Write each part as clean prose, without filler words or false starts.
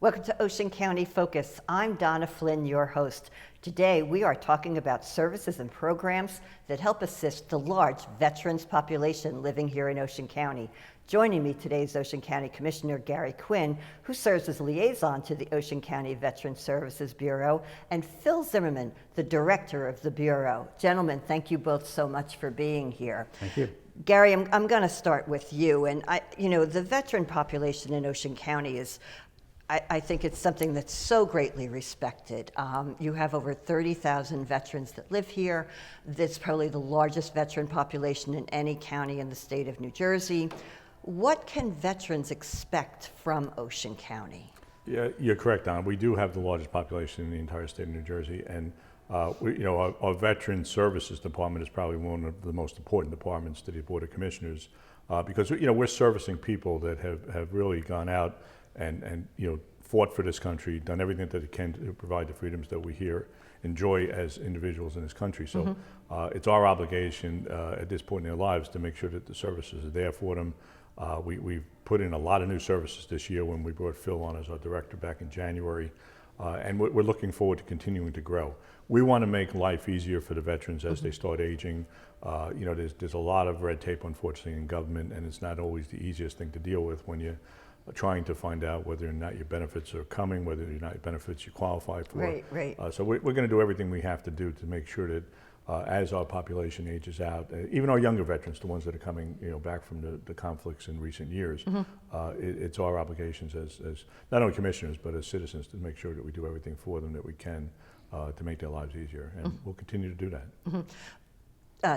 Welcome to Ocean County Focus. I'm Donna Flynn, your host. Today we are talking about services and programs that help assist the large veterans population living here in Ocean County. Joining me today is Ocean County Commissioner Gary Quinn, who serves as liaison to the Ocean County Veteran Services Bureau, and Phil Zimmerman, the director of the Bureau. Gentlemen, thank you both so much for being here. Thank you. Gary, I'm going to start with you. And the veteran population in Ocean County is, I think it's something that's so greatly respected. You have over 30,000 veterans that live here. That's probably the largest veteran population in any county in the state of New Jersey. What can veterans expect from Ocean County? Yeah, you're correct, Don. We do have the largest population in the entire state of New Jersey, and our Veteran Services Department is probably one of the most important departments to the Board of Commissioners because we're servicing people that have really gone out and fought for this country, done everything that they can to provide the freedoms that we here enjoy as individuals in this country. So it's our obligation at this point in their lives to make sure that the services are there for them. We've put in a lot of new services this year when we brought Phil on as our director back in January, and we're looking forward to continuing to grow. We want to make life easier for the veterans as they start aging. There's a lot of red tape, unfortunately, in government, and it's not always the easiest thing to deal with when you're trying to find out whether or not your benefits are coming, whether or not your benefits you qualify for. Right. So we're going to do everything we have to do to make sure that as our population ages out, even our younger veterans, the ones that are coming back from the conflicts in recent years, it's our obligations as not only commissioners but as citizens to make sure that we do everything for them that we can to make their lives easier, and we'll continue to do that.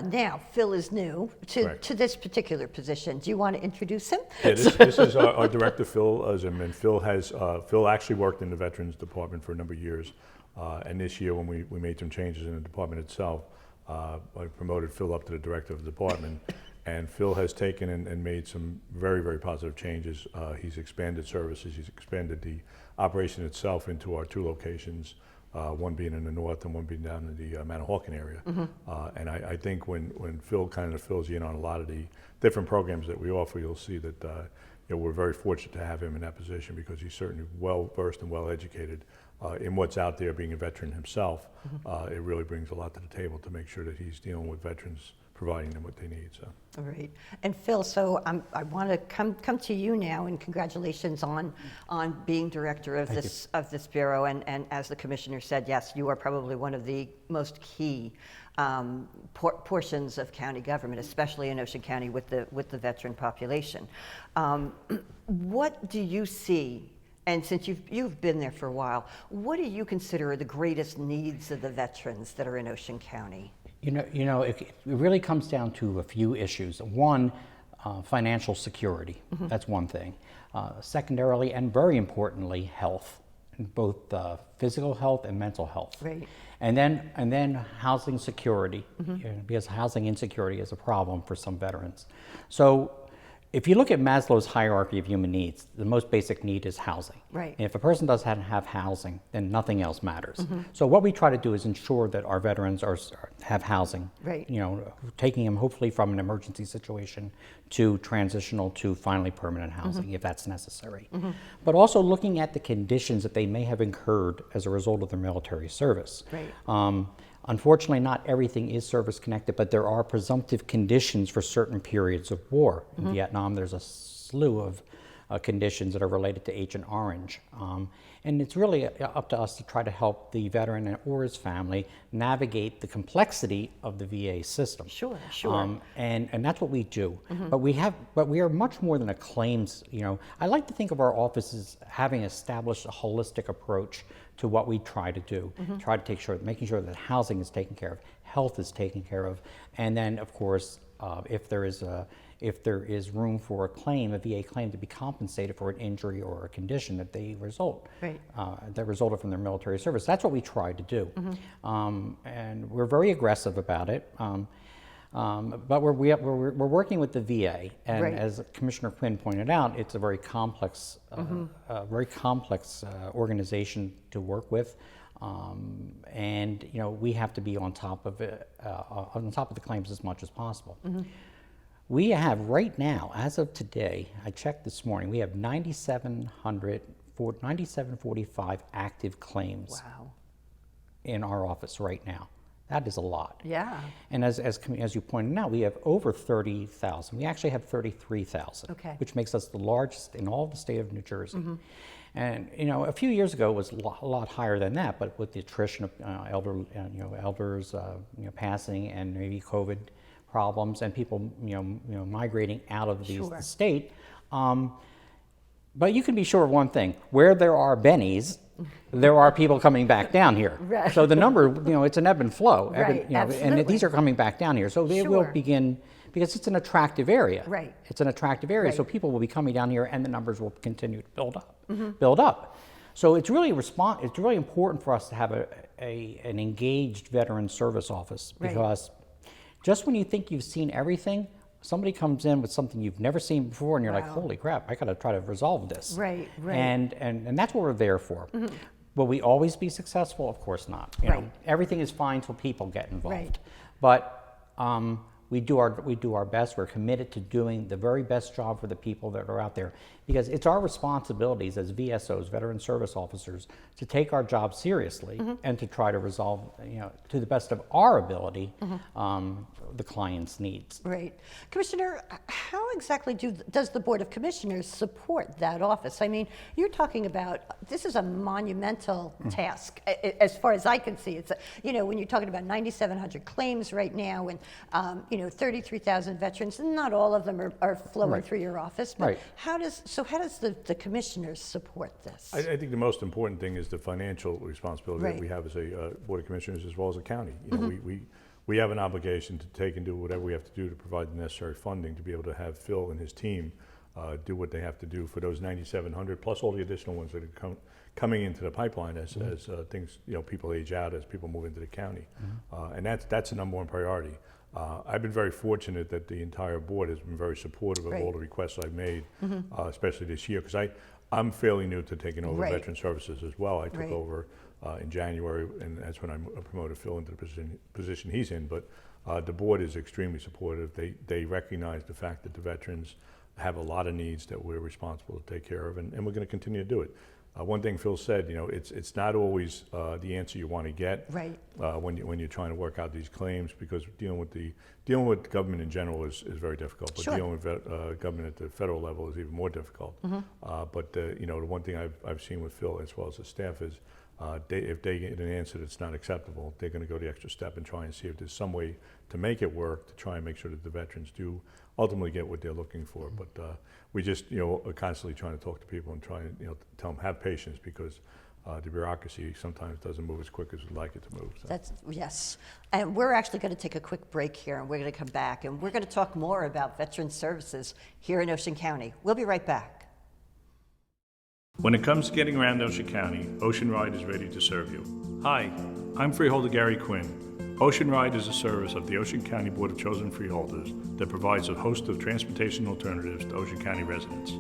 Now, Phil is new to this particular position. Do you want to introduce him? Yeah, this is our director, Phil Zimmerman. Phil actually worked in the Veterans Department for a number of years, and this year when we made some changes in the department itself, I promoted Phil up to the director of the department, and Phil has taken and made some very, very positive changes. He's expanded services, he's expanded the operation itself into our two locations, one being in the north and one being down in the Manahawkin area. And I think when Phil kind of fills you in on a lot of the different programs that we offer, you'll see that we're very fortunate to have him in that position because he's certainly well versed and well educated in what's out there. Being a veteran himself, it really brings a lot to the table to make sure that he's dealing with veterans, providing them what they need. So. All right. And Phil, so I want to come to you now, and congratulations on being director of this bureau. And as the commissioner said, yes, you are probably one of the most key portions of county government, especially in Ocean County with the veteran population. What do you see? And since you've been there for a while, what do you consider the greatest needs of the veterans that are in Ocean County? It really comes down to a few issues. One, financial security. That's one thing. Secondarily, and very importantly, health, both physical health and mental health. Right. And then housing security, because housing insecurity is a problem for some veterans. So if you look at Maslow's hierarchy of human needs, the most basic need is housing. Right. And if a person doesn't have housing, then nothing else matters. So what we try to do is ensure that our veterans have housing. Right. Taking them hopefully from an emergency situation to transitional to finally permanent housing if that's necessary. But also looking at the conditions that they may have incurred as a result of their military service. Right. Unfortunately, not everything is service-connected, but there are presumptive conditions for certain periods of war. In Vietnam, there's a slew of conditions that are related to Agent Orange. And it's really up to us to try to help the veteran or his family navigate the complexity of the VA system. Sure. And that's what we do. But we are much more than a claims, I like to think of our office as having established a holistic approach to what we try to do. Try to making sure that housing is taken care of, health is taken care of, and then of course, if there is room for a VA claim to be compensated for an injury or a condition that that resulted from their military service. That's what we try to do. And we're very aggressive about it. But we're working with the VA, and as Commissioner Quinn pointed out, it's a very complex, organization to work with, and we have to be on top of it, on top of the claims as much as possible. We have right now, as of today, I checked this morning, we have 9,700 9,745 active claims Wow. in our office right now. That is a lot. Yeah. And as you pointed out, we have over 30,000. We actually have 33,000, Okay. which makes us the largest in all the state of New Jersey. And a few years ago it was a lot higher than that, but with the attrition of elders passing and maybe COVID problems and people migrating out of Sure. the state. But you can be sure of one thing: where there are bennies, there are people coming back down here. Right. So the number, it's an ebb and flow. Right, and absolutely. these are coming back down here. So they will Sure. begin, because it's an attractive area. Right. It's an attractive area, so Right. people will be coming down here, and the numbers will continue to build up. Mm-hmm. So it's really It's really important for us to have an engaged veteran service office, Right. because just when you think you've seen everything, somebody comes in with something you've never seen before, and you're like, Wow. "Holy crap! I got to try to resolve this." Right, right. And that's what we're there for. Will we always be successful? Of course not. Right. Everything is fine till people get involved. Right. But we do our best. We're committed to doing the very best job for the people that are out there, because it's our responsibilities as VSOs, Veteran Service Officers, to take our job seriously and to try to resolve, to the best of our ability, the client's needs. Right. Commissioner, how exactly does the Board of Commissioners support that office? I mean, you're talking about, this is a monumental task, as far as I can see. It's, when you're talking about 9,700 claims right now and, 33,000 veterans, and not all of them are flowing Right. through your office. But Right. how does the commissioners support this? I think the most important thing is the financial responsibility Right. that we have as a Board of Commissioners, as well as a county. We have an obligation to take and do whatever we have to do to provide the necessary funding to be able to have Phil and his team do what they have to do for those 9,700, plus all the additional ones that are coming into the pipeline as things, people age out, as people move into the county. And that's the number one priority. I've been very fortunate that the entire board has been very supportive of Right. all the requests I've made, especially this year, because I'm fairly new to taking over Right. Veteran Services as well. I took Right. over in January, and that's when I promoted Phil into the position he's in. But the board is extremely supportive. They recognize the fact that the veterans have a lot of needs that we're responsible to take care of, and we're going to continue to do it. One thing Phil said, it's not always the answer you want to get Right. when you're trying to work out these claims, because dealing with government in general is very difficult. But Sure. dealing with government at the federal level is even more difficult. But the one thing I've seen with Phil as well as the staff is, if they get an answer that's not acceptable, they're going to go the extra step and try and see if there's some way to make it work, to try and make sure that the veterans do ultimately get what they're looking for. But we just are constantly trying to talk to people and try and tell them, have patience, because the bureaucracy sometimes doesn't move as quick as we'd like it to move. So. Yes. And we're actually going to take a quick break here, and we're going to come back, and we're going to talk more about veteran services here in Ocean County. We'll be right back. When it comes to getting around Ocean County, Ocean Ride is ready to serve you. Hi, I'm Freeholder Gary Quinn. Ocean Ride is a service of the Ocean County Board of Chosen Freeholders that provides a host of transportation alternatives to Ocean County residents.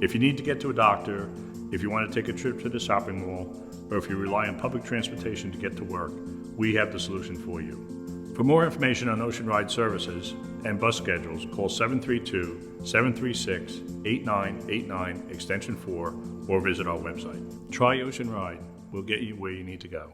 If you need to get to a doctor, if you want to take a trip to the shopping mall, or if you rely on public transportation to get to work, we have the solution for you. For more information on Ocean Ride services and bus schedules, call 732-736-8989, extension 4, or visit our website. Try Ocean Ride. We'll get you where you need to go.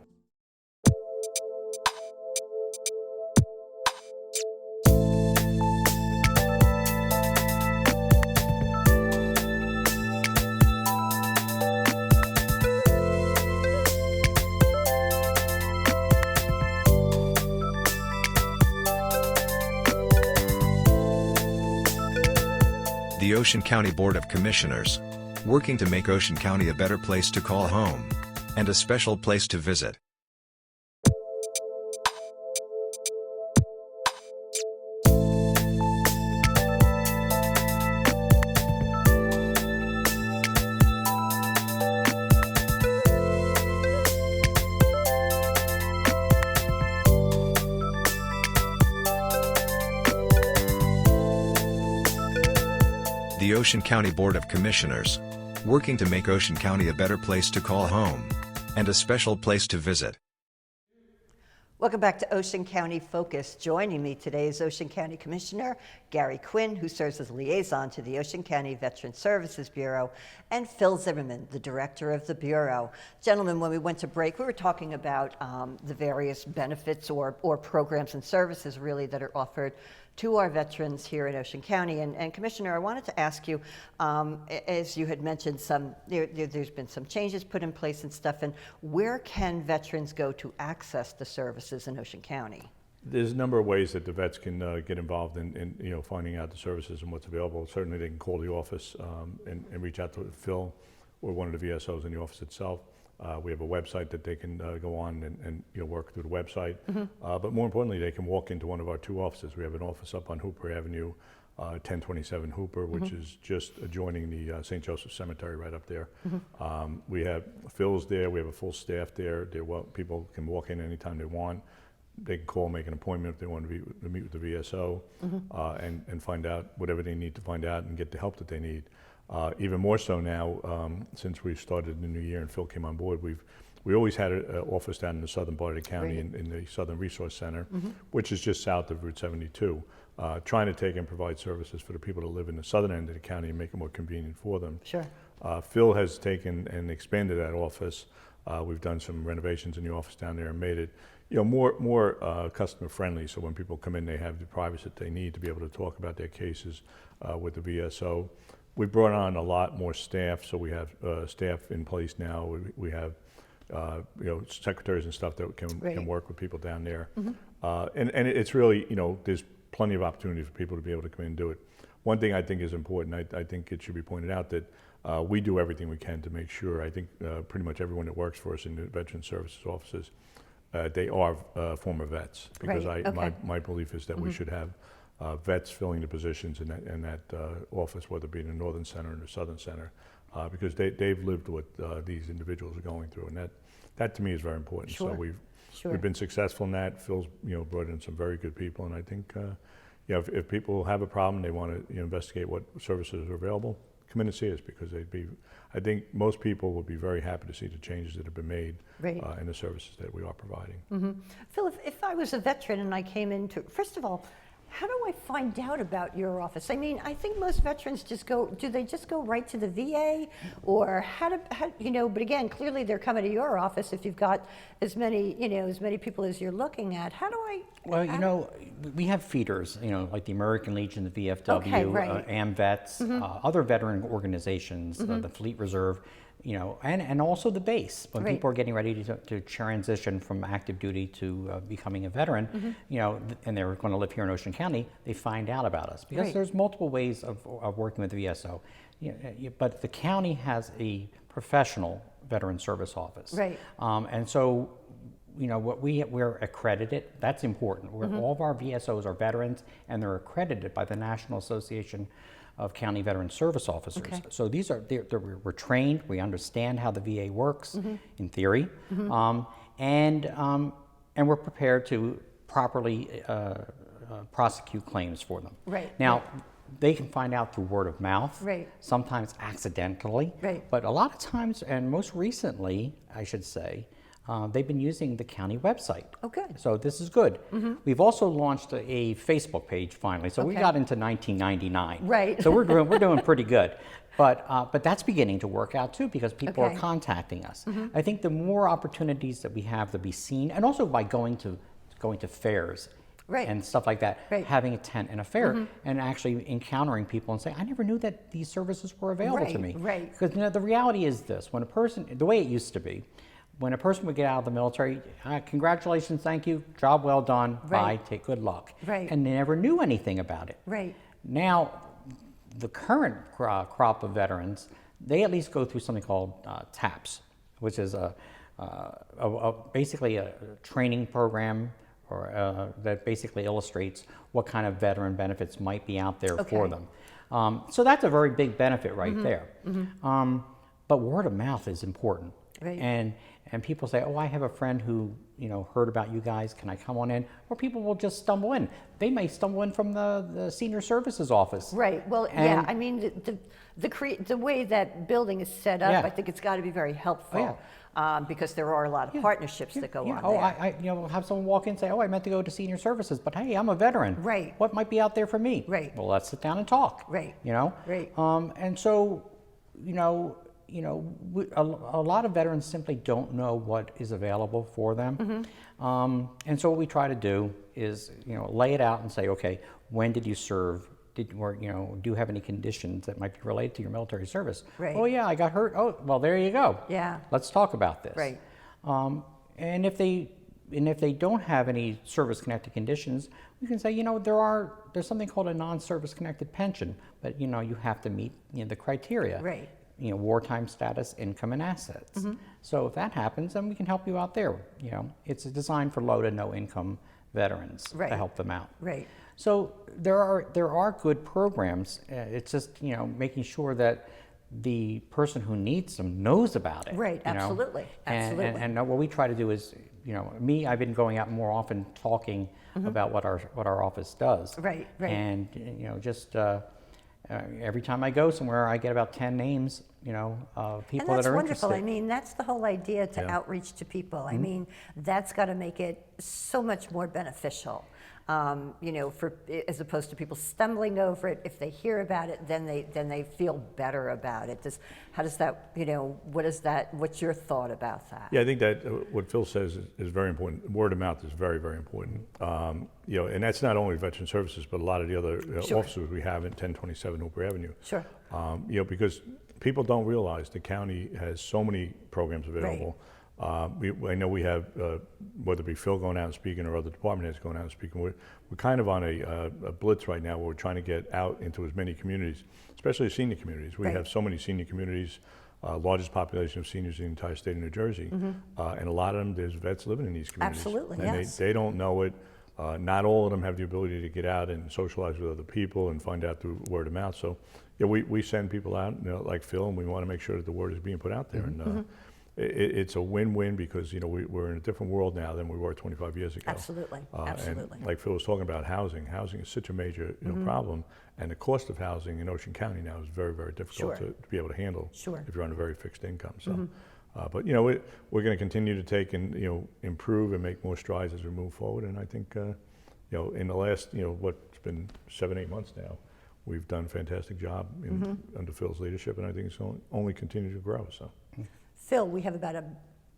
The Ocean County Board of Commissioners, working to make Ocean County a better place to call home and a special place to visit. The Ocean County Board of Commissioners, working to make Ocean County a better place to call home and a special place to visit. Welcome back to Ocean County Focus. Joining me today is Ocean County Commissioner Gary Quinn, who serves as liaison to the Ocean County Veteran Services Bureau, and Phil Zimmerman, the director of the Bureau. Gentlemen, when we went to break, we were talking about the various benefits or programs and services really that are offered to our veterans here in Ocean County. And Commissioner, I wanted to ask you, as you had mentioned, there's been some changes put in place and stuff, and where can veterans go to access the services in Ocean County? There's a number of ways that the vets can get involved in finding out the services and what's available. Certainly they can call the office and reach out to Phil or one of the VSOs in the office itself. We have a website that they can go on and work through the website. But more importantly, they can walk into one of our two offices. We have an office up on Hooper Avenue, 1027 Hooper, which is just adjoining the St. Joseph Cemetery right up there. We have Phil's there. We have a full staff there. People can walk in anytime they want. They can call, make an appointment if they want to meet with the VSO and find out whatever they need to find out and get the help that they need. Even more so now, since we started the new year and Phil came on board, we always had an office down in the southern part of the county in the Southern Resource Center, which is just south of Route 72, trying to take and provide services for the people that live in the southern end of the county and make it more convenient for them. Sure. Phil has taken and expanded that office. We've done some renovations in the office down there and made it more customer friendly, so when people come in they have the privacy that they need to be able to talk about their cases with the VSO. We brought on a lot more staff, so we have staff in place now. We have secretaries and stuff that can work with people down there. And it's really, there's plenty of opportunity for people to be able to come in and do it. One thing I think is important, I think it should be pointed out that we do everything we can to make sure, I think pretty much everyone that works for us in the Veteran Services offices, they are former vets, because my belief is that we should have vets filling the positions in that office, whether it be in the Northern Center or the Southern Center, because they've lived what these individuals are going through, and that to me is very important. Sure. So we've been successful in that. Phil's brought in some very good people, and I think if people have a problem, they want to investigate what services are available, come in and see us, because I think most people would be very happy to see the changes that have been made in the services that we are providing. Phil, if I was a veteran and I came into, first of all, how do I find out about your office? I mean, I think most veterans do they just go right to the VA, or how, but again, clearly they're coming to your office if you've got as many people as you're looking at. How do I? Well, we have feeders, like the American Legion, the VFW, AMVETS, other veteran organizations, the Fleet Reserve, and also the base. When people are getting ready to transition from active duty to becoming a veteran, and they're going to live here in Ocean County, they find out about us, because there's multiple ways of working with the VSO. But the county has a professional veteran service office. And so, we're accredited. That's important. All of our VSOs are veterans, and they're accredited by the National Association of County Veteran Service Officers. So we're trained, we understand how the VA works in theory, and we're prepared to properly prosecute claims for them. Now, they can find out through word of mouth, sometimes accidentally, but a lot of times, and most recently, I should say, they've been using the county website. So this is good. We've also launched a Facebook page finally. So we got into 1999. So we're doing pretty good. But that's beginning to work out too, because people are contacting us. I think the more opportunities that we have to be seen, and also by going to fairs and stuff like that, having a tent and a fair, and actually encountering people and saying, I never knew that these services were available to me. Because the reality is this: when a person, the way it used to be, when a person would get out of the military, congratulations, thank you, job well done, bye, take good luck. And they never knew anything about it. Now, the current crop of veterans, they at least go through something called TAPS, which is basically a training program that basically illustrates what kind of veteran benefits might be out there for them. So that's a very big benefit right there. But word of mouth is important. Right. And people say, oh, I have a friend who, heard about you guys, can I come on in? Or people will just stumble in. They may stumble in from the senior services office. Right. Well, And- I mean, the way that building is set up, Yeah. I think it's got to be very helpful because there are a lot of partnerships that go on Oh, there. I have someone walk in and say, oh, I meant to go to senior services, but hey, I'm a veteran. Right. What might be out there for me? Right. Well, let's sit down and talk. Right. Right. And so, a lot of veterans simply don't know what is available for them. Mm-hmm. And so what we try to do is, lay it out and say, okay, when did you serve? Do you have any conditions that might be related to your military service? Right. Oh yeah, I got hurt. Oh, well, there you go. Yeah. Let's talk about this. Right. And if they don't have any service-connected conditions, we can say, there's something called a non-service-connected pension, but you have to meet the criteria. Right. Wartime status, income, and assets. Mm-hmm. So if that happens, then we can help you out there. It's designed for low to no income veterans Right. to help them out. Right. So there are good programs. It's just making sure that the person who needs them knows about it. Right, absolutely, absolutely. And what we try to do is, I've been going out more often talking about what our office does. Right, right. And just every time I go somewhere, I get about 10 names, of people And that's that are wonderful. interested. I mean, that's the whole idea to outreach to people. I mean, that's got to make it so much more beneficial. As opposed to people stumbling over it. If they hear about it, then they feel better about it. What's your thought about that? Yeah, I think that what Phil says is very important. Word of mouth is very, very important. And that's not only Veteran Services, but a lot of the other Sure. offices we have in 1027 Hooper Avenue. Sure. Because people don't realize the county has so many programs available. I know we have, whether it be Phil going out and speaking or other department heads going out and speaking, we're kind of on a blitz right now where we're trying to get out into as many communities, especially senior communities. We Right. have so many senior communities, largest population of seniors in the entire state of New Jersey, and a lot of them, there's vets living in these communities. Absolutely, and yes. they don't know it. Not all of them have the ability to get out and socialize with other people and find out through word of mouth. So, we send people out, like Phil, and we want to make sure that the word is being put out there. And it's a win-win because we're in a different world now than we were 25 years ago. Absolutely, absolutely. And like Phil was talking about housing is such a major problem, and the cost of housing in Ocean County now is very, very difficult Sure. to be able to handle Sure. if you're on a very fixed income. So, but we're going to continue to take and improve and make more strides as we move forward. And I think in the last what's been 7-8 months now, we've done a fantastic job under Phil's leadership, and I think it's only continue to grow. So. Phil, we have about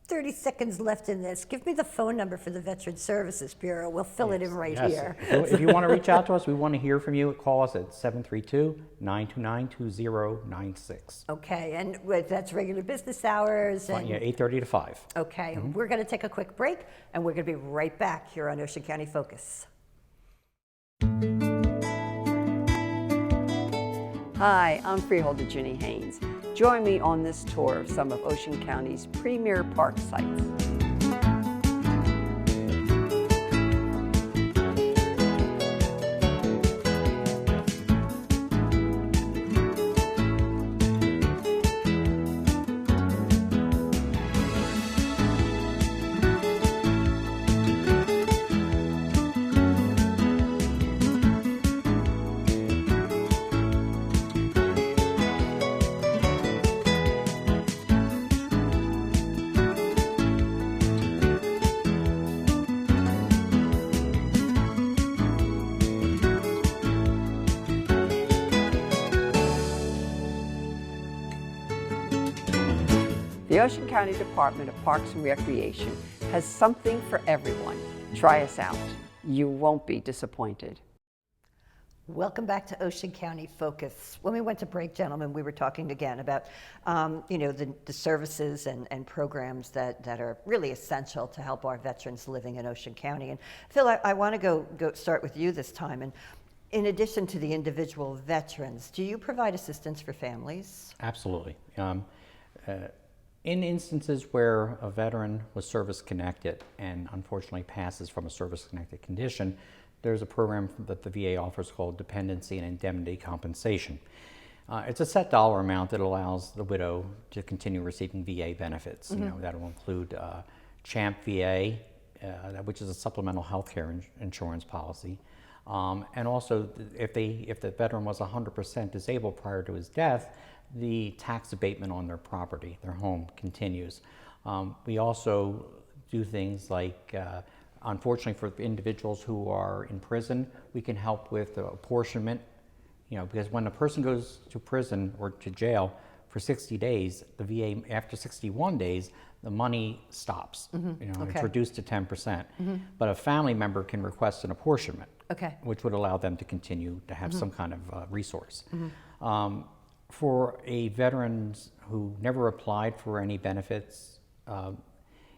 30 seconds left in this. Give me the phone number for the Veteran Services Bureau. We'll fill it in right Yes. here. If you want to reach out to us, we want to hear from you. Call us at 732-929-2096. Okay, and that's regular business hours. And, 8:30 to 5. Okay, we're going to take a quick break, and we're going to be right back here on Ocean County Focus. Hi, I'm Freeholder Ginny Haynes. Join me on this tour of some of Ocean County's premier park sites. The Ocean County Department of Parks and Recreation has something for everyone. Try us out. You won't be disappointed. Welcome back to Ocean County Focus. When we went to break, gentlemen, we were talking again about, the services and programs that are really essential to help our veterans living in Ocean County. And Phil, I want to go start with you this time. And in addition to the individual veterans, do you provide assistance for families? Absolutely. In instances where a veteran was service-connected and unfortunately passes from a service-connected condition, there's a program that the VA offers called Dependency and Indemnity Compensation. It's a set dollar amount that allows the widow to continue receiving VA benefits. You know, that will include CHAMP VA, which is a supplemental health care insurance policy. And also, if the veteran was 100% disabled prior to his death, the tax abatement on their property, their home, continues. We also do things like, unfortunately for individuals who are in prison, we can help with apportionment. You know, because when a person goes to prison or to jail for 60 days, the VA, after 61 days, the money stops. You know, it's Okay. reduced to 10%. But a family member can request an apportionment, Okay. which would allow them to continue to have some kind of resource. For a veteran who never applied for any benefits,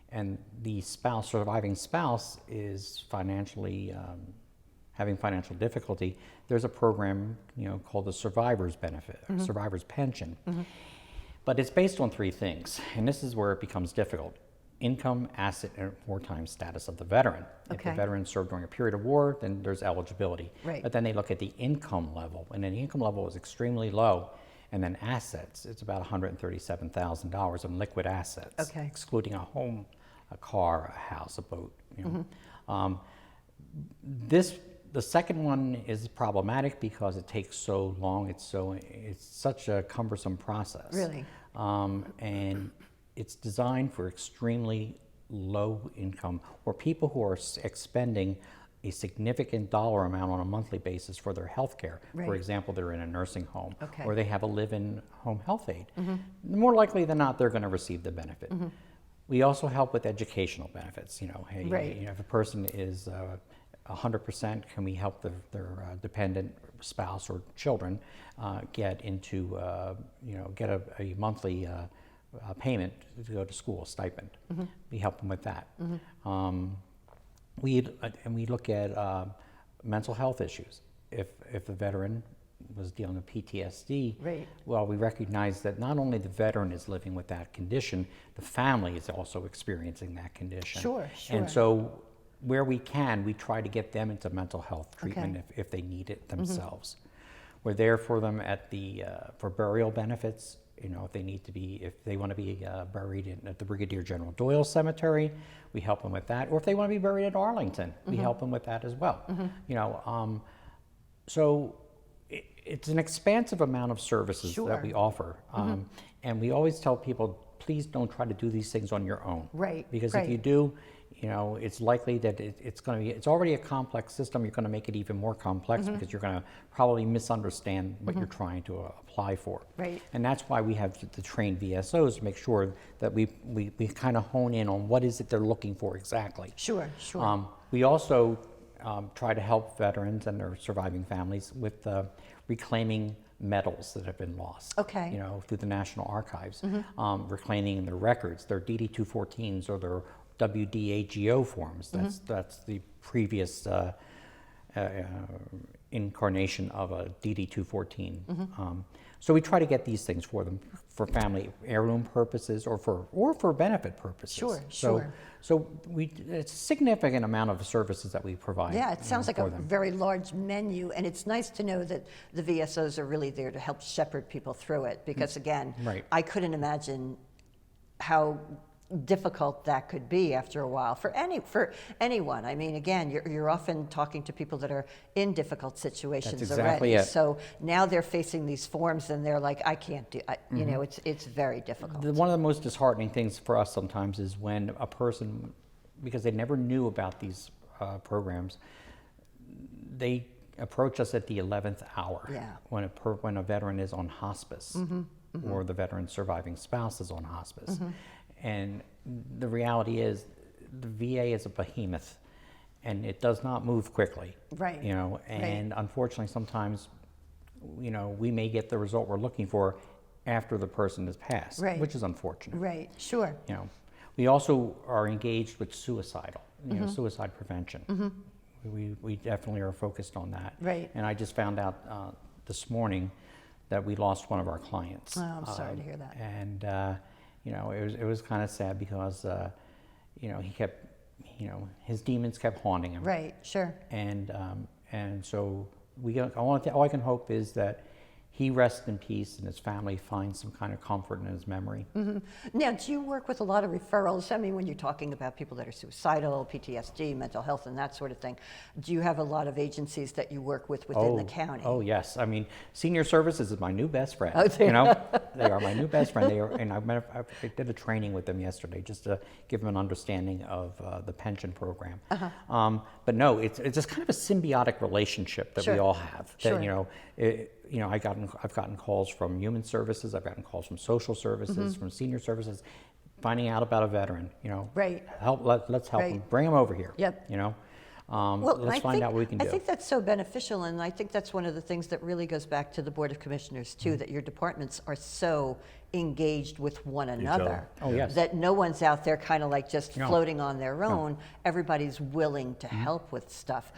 and the surviving spouse is financially having financial difficulty, there's a program, you know, called the Survivor's Benefit, or Survivor's Pension. But it's based on three things, and this is where it becomes difficult: income, asset, and wartime status of the veteran. If the Okay. veteran served during a period of war, then there's eligibility. Right. But then they look at the income level, and then the income level is extremely low. And then assets, it's about $137,000 in liquid assets, Okay. excluding a home, a car, a house, a boat. You know. The second one is problematic because it takes so long. It's such a cumbersome process. Really? And it's designed for extremely low income or people who are expending a significant dollar amount on a monthly basis for their health care. For Right. example, they're in a nursing home Okay. or they have a live-in home health aide. More likely than not, they're going to receive the benefit. We also help with educational benefits. You know, hey, Right. you know, if a person is 100%, can we help their dependent spouse or children get into, you know, get a monthly payment to go to school, stipend. We help them with that. We look at mental health issues. If the veteran was dealing with PTSD, Right. well, we recognize that not only the veteran is living with that condition, the family is also experiencing that condition. Sure, sure. And so where we can, we try to get them into mental health treatment Okay. if they need it themselves. We're there for them at for burial benefits. You know, if they want to be buried at the Brigadier General Doyle Cemetery, we help them with that. Or if they want to be buried at Arlington, we help them with that as well. You know, so it's an expansive amount of services Sure. that we offer. And we always tell people, please don't try to do these things on your own. Right, Because right. if you do, you know, it's likely that it's already a complex system. You're going to make it even more complex because you're going to probably misunderstand what you're trying to apply for. Right. And that's why we have the trained VSOs to make sure that we kind of hone in on what is it they're looking for exactly. Sure, sure. We also try to help veterans and their surviving families with reclaiming medals that have been lost. Okay. You know, through the National Archives, reclaiming their records, their DD-214s or their WDAGO forms. That's the previous incarnation of a DD-214. So we try to get these things for them for family heirloom purposes or for benefit purposes. Sure, So, sure. So it's a significant amount of services that we provide. Yeah, it sounds like for a them. very large menu, and it's nice to know that the VSOs are really there to help shepherd people through it. Because again, Right. I couldn't imagine how difficult that could be after a while for anyone. I mean, again, you're often talking to people that are in difficult situations That's exactly already. it. So now they're facing these forms, and they're like, I can't do. You know, it's very difficult. One of the most disheartening things for us sometimes is when a person, because they never knew about these programs, they approach us at the 11th hour. Yeah. When a veteran is on hospice or the veteran's surviving spouse is on hospice. And the reality is the VA is a behemoth and it does not move quickly. Right. You know, and unfortunately sometimes, you know, we may get the result we're looking for after the person has passed, Right. which is unfortunate. Right. Sure. You know, we also are engaged with suicidal, you know, suicide prevention. We definitely are focused on that. Right. And I just found out this morning that we lost one of our clients. Oh, I'm sorry to hear that. And you know, it was kind of sad because you know, he kept, you know, his demons kept haunting him. Right. Sure. And so all I can hope is that he rests in peace and his family finds some kind of comfort in his memory. Now, do you work with a lot of referrals? I mean, when you're talking about people that are suicidal, PTSD, mental health, and that sort of thing, do you have a lot of agencies that you work with within the county? Oh, yes. I mean, Senior Services is my new best friend. Oh, You know, they are my new best friend. They are, and I did a training with them yesterday just to give them an understanding of the pension program. But no, it's just kind of a symbiotic relationship that we Sure. all have. That, Sure. I've gotten calls from Human Services, I've gotten calls from Social Services, from Senior Services, finding out about a veteran. Right. Let's help Right. them, bring them over here. Yep. Let's I find think, out what we can do. I think that's so beneficial, and I think that's one of the things that really goes back to the Board of Commissioners too, that your departments are so engaged with one another. Oh, yes. That no one's out there kind of like just No. floating on their own. Everybody's willing to help with stuff.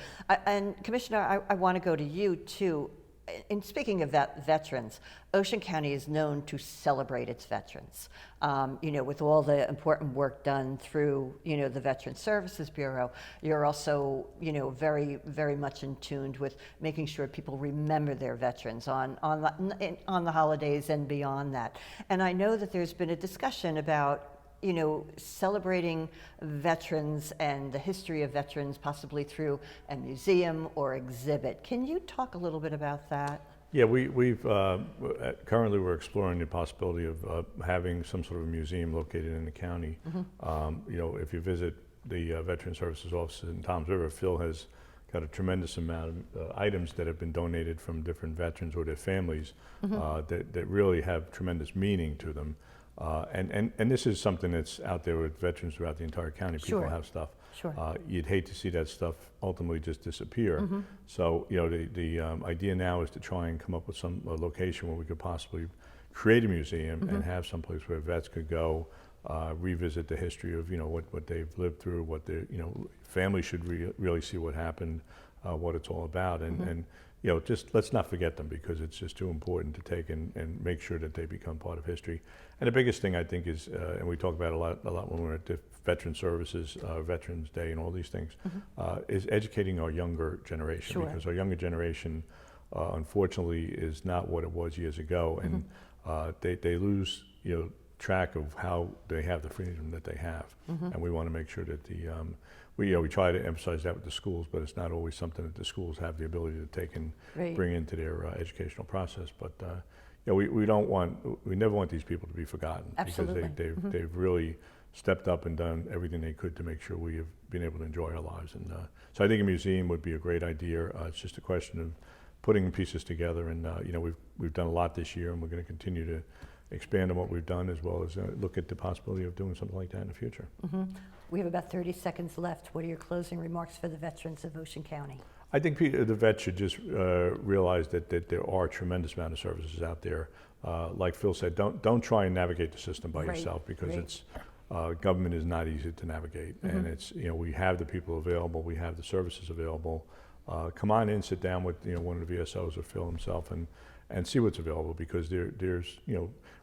And Commissioner, I want to go to you too. In speaking of veterans, Ocean County is known to celebrate its veterans. With all the important work done through, the Veteran Services Bureau, you're also, very, very much in tune with making sure people remember their veterans on the holidays and beyond that. And I know that there's been a discussion about celebrating veterans and the history of veterans, possibly through a museum or exhibit. Can you talk a little bit about that? Yeah, we've currently we're exploring the possibility of having some sort of a museum located in the county. If you visit the Veteran Services office in Toms River, Phil has got a tremendous amount of items that have been donated from different veterans or their families that really have tremendous meaning to them. And this is something that's out there with veterans throughout the entire county. People Sure. have stuff. Sure. You'd hate to see that stuff ultimately just disappear. So, the idea now is to try and come up with some location where we could possibly create a museum and have some place where vets could go, revisit the history of, what they've lived through, what their, family should really see what happened, what it's all about. And just let's not forget them, because it's just too important to take and make sure that they become part of history. And the biggest thing I think is, and we talk about a lot when we're at the Veteran Services, Veterans Day and all these things, is educating our younger generation. Sure. Because our younger generation, unfortunately, is not what it was years ago. And they lose, track of how they have the freedom that they have. And we want to make sure that we try to emphasize that with the schools, but it's not always something that the schools have the ability to take and Right. bring into their educational process. But we never want these people to be forgotten. Absolutely. Because they've really stepped up and done everything they could to make sure we have been able to enjoy our lives. And so I think a museum would be a great idea. It's just a question of putting pieces together. And we've done a lot this year, and we're going to continue to expand on what we've done, as well as look at the possibility of doing something like that in the future. We have about 30 seconds left. What are your closing remarks for the veterans of Ocean County? I think the vets should just realize that there are a tremendous amount of services out there. Like Phil said, don't try and navigate the system by Right, yourself, because right. it's government is not easy to navigate, and it's we have the people available, we have the services available. Come on in, sit down with one of the VSOs or Phil himself, and see what's available, because there's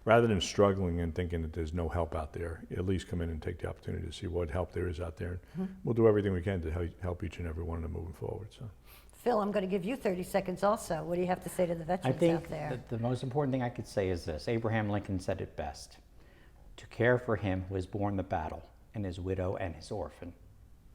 rather than struggling and thinking that there's no help out there, at least come in and take the opportunity to see what help there is out there. We'll do everything we can to help each and every one of them moving forward. So. Phil, I'm going to give you 30 seconds also. What do you have to say to the I veterans think out there? that the most important thing I could say is this. Abraham Lincoln said it best: to care for him who has borne the battle, and his widow and his orphan.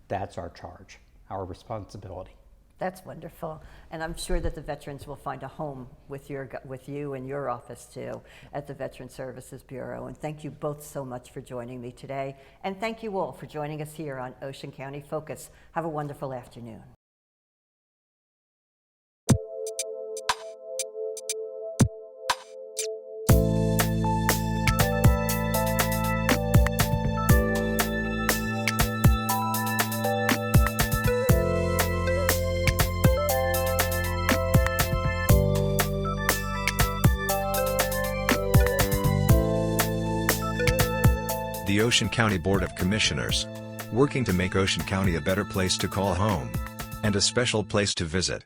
That's our charge, our responsibility. That's wonderful. And I'm sure that the veterans will find a home with you and your office too at the Veteran Services Bureau. And thank you both so much for joining me today. And thank you all for joining us here on Ocean County Focus. Have a wonderful afternoon. The Ocean County Board of Commissioners, working to make Ocean County a better place to call home and a special place to visit.